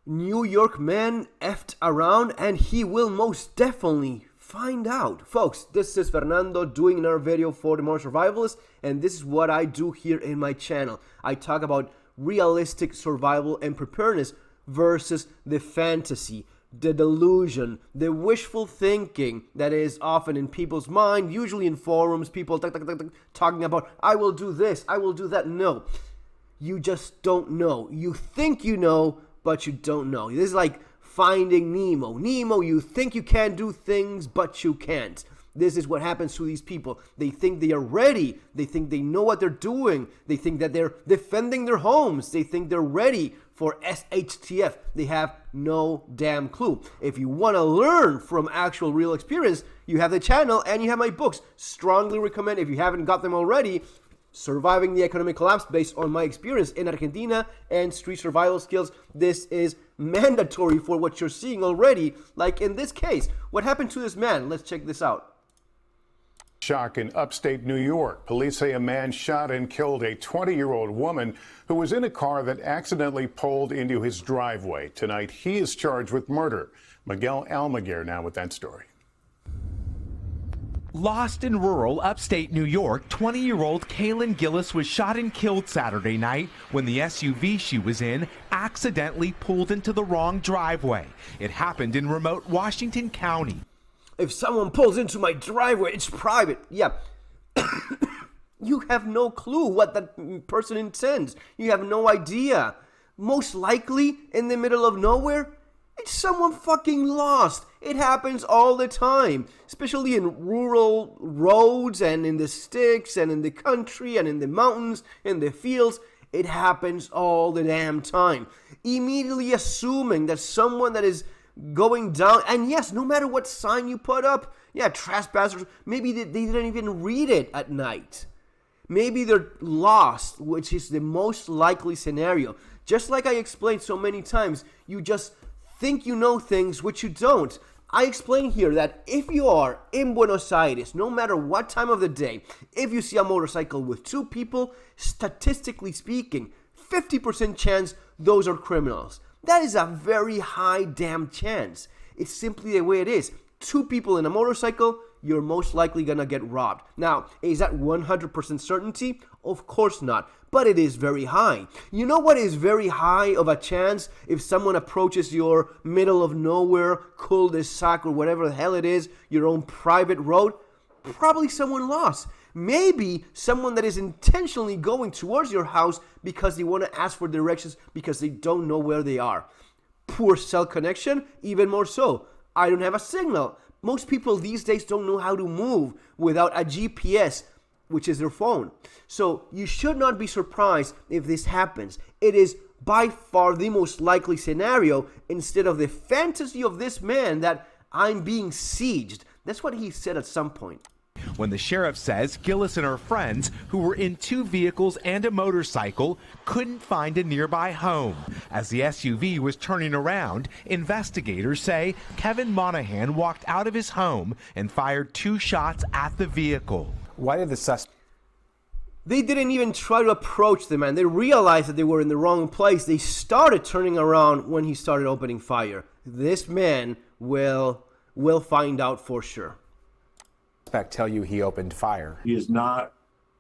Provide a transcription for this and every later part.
New York man effed around, and he will most definitely find out. Folks, this is Fernando doing another video for the Modern Survivalist, and this is what I do here in my channel. I talk about realistic survival and preparedness versus the fantasy, the delusion, the wishful thinking that is often in people's mind, usually in forums, people talking about, I will do this, I will do that. No, you just don't know. You think you know, but you don't know. This is like Finding Nemo. Nemo, you think you can do things, but you can't. This is what happens to these people. They think they are ready. They think they know what they're doing. They think that they're defending their homes. They think they're ready for SHTF. They have no damn clue. If you want to learn from actual real experience, you have the channel and you have my books. Strongly recommend, if you haven't got them already, Surviving the Economic Collapse, based on my experience in Argentina and street survival skills. This is mandatory for what you're seeing already. Like in this case, what happened to this man? Let's check this out. Shock in upstate New York. Police say a man shot and killed a 20-year-old woman who was in a car that accidentally pulled into his driveway. Tonight, he is charged with murder. Miguel Almaguer now with that story. Lost in rural upstate New York, 20-year-old Kaylin Gillis was shot and killed Saturday night when the SUV she was in accidentally pulled into the wrong driveway. It happened in remote Washington County. If someone pulls into my driveway, it's private. Yeah. You have no clue what that person intends. You have no idea. Most likely, in the middle of nowhere, it's someone fucking lost. It happens all the time, especially in rural roads and in the sticks and in the country and in the mountains, in the fields. It happens all the damn time. Immediately assuming that someone that is going down, and yes, no matter what sign you put up, yeah, trespassers, maybe they didn't even read it at night. Maybe they're lost, which is the most likely scenario. Just like I explained so many times, you just think you know things which you don't. I explain here that if you are in Buenos Aires, no matter what time of the day, if you see a motorcycle with two people, statistically speaking, 50% chance those are criminals. That is a very high damn chance. It's simply the way it is. Two people in a motorcycle, you're most likely gonna get robbed. Now, is that 100% certainty? Of course not, but it is very high. You know what is very high of a chance if someone approaches your middle of nowhere cul-de-sac or whatever the hell it is, your own private road? Probably someone lost. Maybe someone that is intentionally going towards your house because they want to ask for directions because they don't know where they are. Poor cell connection, even more so. I don't have a signal. Most people these days don't know how to move without a GPS, which is their phone. So you should not be surprised if this happens. It is by far the most likely scenario instead of the fantasy of this man that I'm being sieged. That's what he said at some point. When the sheriff says Gillis and her friends, who were in two vehicles and a motorcycle, couldn't find a nearby home. As the SUV was turning around, investigators say Kevin Monahan walked out of his home and fired 2 shots at the vehicle. Why did the suspect? They didn't even try to approach the man. They realized that they were in the wrong place. They started turning around when he started opening fire. This man will find out for sure. Tell you he opened fire. He has not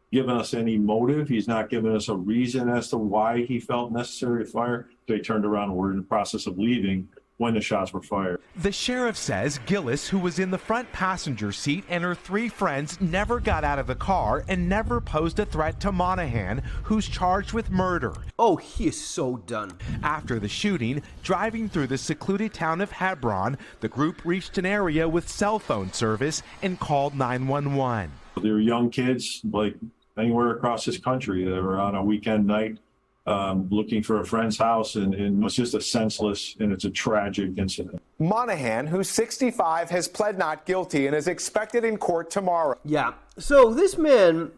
given us any motive. He's not given us a reason as to why he felt necessary to fire. They turned around and were in the process of leaving when the shots were fired. The sheriff says Gillis, who was in the front passenger seat, and her 3 friends never got out of the car and never posed a threat to Monahan, who's charged with murder. Oh, he is so done. After the shooting, driving through the secluded town of Hebron, the group reached an area with cell phone service and called 911. They were young kids, like anywhere across this country. They were on a weekend night looking for a friend's house, and it was just a senseless and it's a tragic incident. Monahan, who's 65, has pled not guilty and is expected in court tomorrow. Yeah, so this man,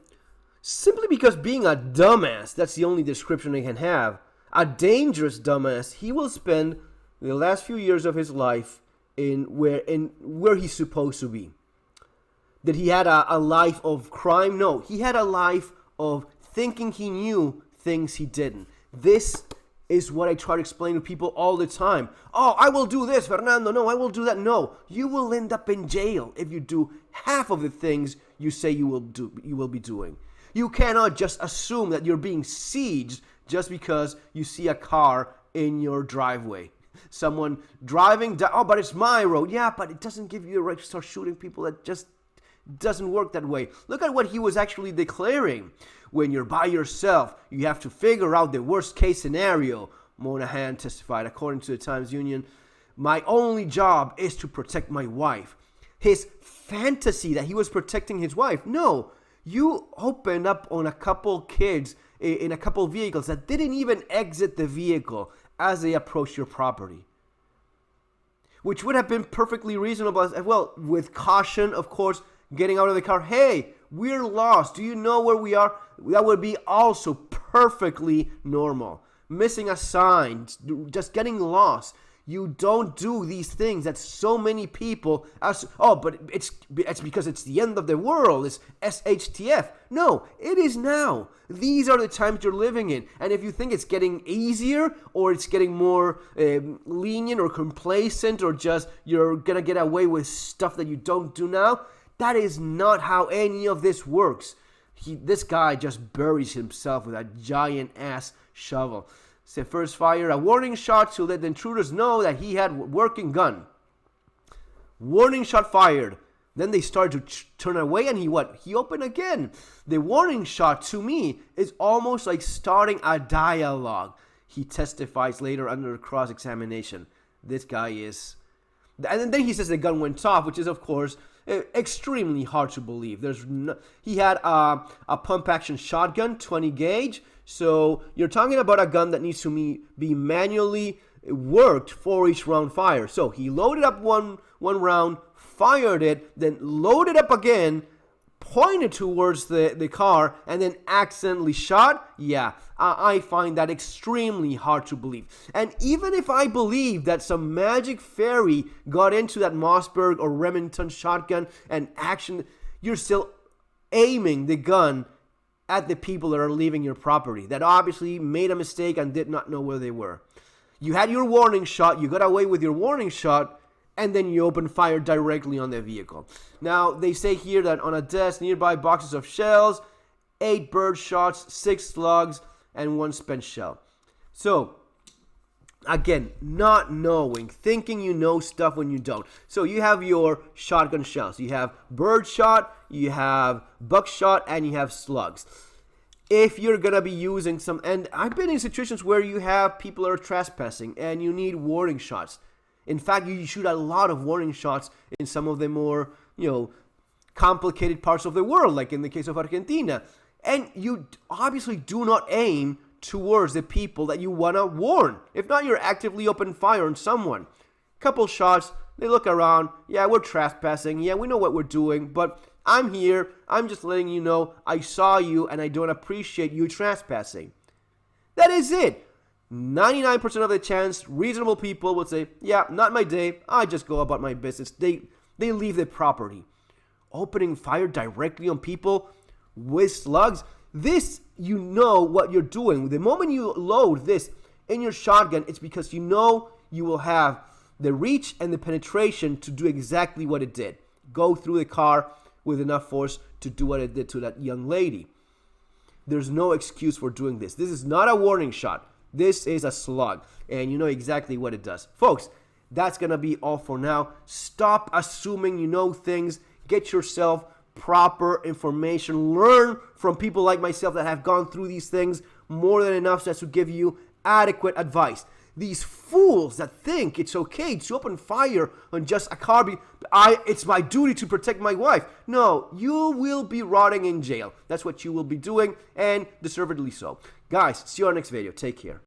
simply because being a dumbass, that's the only description he can have, a dangerous dumbass, he will spend the last few years of his life in where he's supposed to be. That he had a life of crime? No, he had a life of thinking he knew things he didn't. This is what I try to explain to people all the time. Oh, I will do this, Fernando. No, I will do that. No, you will end up in jail if you do half of the things you say you will be doing. You cannot just assume that you're being sieged just because you see a car in your driveway. Someone driving down, oh, but it's my road. Yeah, but it doesn't give you the right to start shooting people. That just doesn't work that way. Look at what he was actually declaring. When you're by yourself, you have to figure out the worst case scenario. Monahan testified, according to the Times-Union, my only job is to protect my wife. His fantasy that he was protecting his wife. No, you opened up on a couple kids in a couple vehicles that didn't even exit the vehicle as they approached your property, which would have been perfectly reasonable as well, with caution, of course, getting out of the car. Hey, we're lost. Do you know where we are? That would be also perfectly normal. Missing a sign, just getting lost. You don't do these things that so many people but it's because it's the end of the world. It's SHTF. No, it is now. These are the times you're living in. And if you think it's getting easier or it's getting more lenient or complacent or just you're going to get away with stuff that you don't do now, that is not how any of this works. This guy just buries himself with a giant-ass shovel. Said first fired a warning shot to let the intruders know that he had a working gun. Warning shot fired. Then they started to turn away, and he opened again. The warning shot, to me, is almost like starting a dialogue. He testifies later under cross-examination. This guy is... And then he says the gun went off, which is, of course, extremely hard to believe. He had a pump-action shotgun, 20 gauge. So you're talking about a gun that needs to be manually worked for each round fire. So he loaded up one round, fired it, then loaded up again, pointed towards the car, and then accidentally shot. Yeah, I find that extremely hard to believe. And even if I believe that some magic fairy got into that Mossberg or Remington shotgun and you're still aiming the gun at the people that are leaving your property that obviously made a mistake and did not know where they were. You had your warning shot, you got away with your warning shot, and then you open fire directly on the vehicle. Now, they say here that on a desk nearby, boxes of shells, 8 bird shots, 6 slugs, and 1 spent shell. So, again, not knowing, thinking you know stuff when you don't. So you have your shotgun shells. You have bird shot, you have buckshot, and you have slugs. If you're going to be using some... And I've been in situations where you have people that are trespassing and you need warning shots. In fact, you shoot a lot of warning shots in some of the more, complicated parts of the world, like in the case of Argentina. And you obviously do not aim towards the people that you want to warn. If not, you're actively open fire on someone. Couple shots, they look around. Yeah, we're trespassing. Yeah, we know what we're doing, but I'm here. I'm just letting you know I saw you and I don't appreciate you trespassing. That is it. 99% of the chance, reasonable people would say, yeah, not my day. I just go about my business. They leave the property. Opening fire directly on people with slugs. This, you know what you're doing. The moment you load this in your shotgun, it's because you know you will have the reach and the penetration to do exactly what it did. Go through the car with enough force to do what it did to that young lady. There's no excuse for doing this. This is not a warning shot. This is a slug, and you know exactly what it does. Folks, that's going to be all for now. Stop assuming you know things. Get yourself proper information. Learn from people like myself that have gone through these things more than enough just to give you adequate advice. These fools that think it's okay to open fire on just a car, it's my duty to protect my wife. No, you will be rotting in jail. That's what you will be doing, and deservedly so. Guys, see you on our next video. Take care.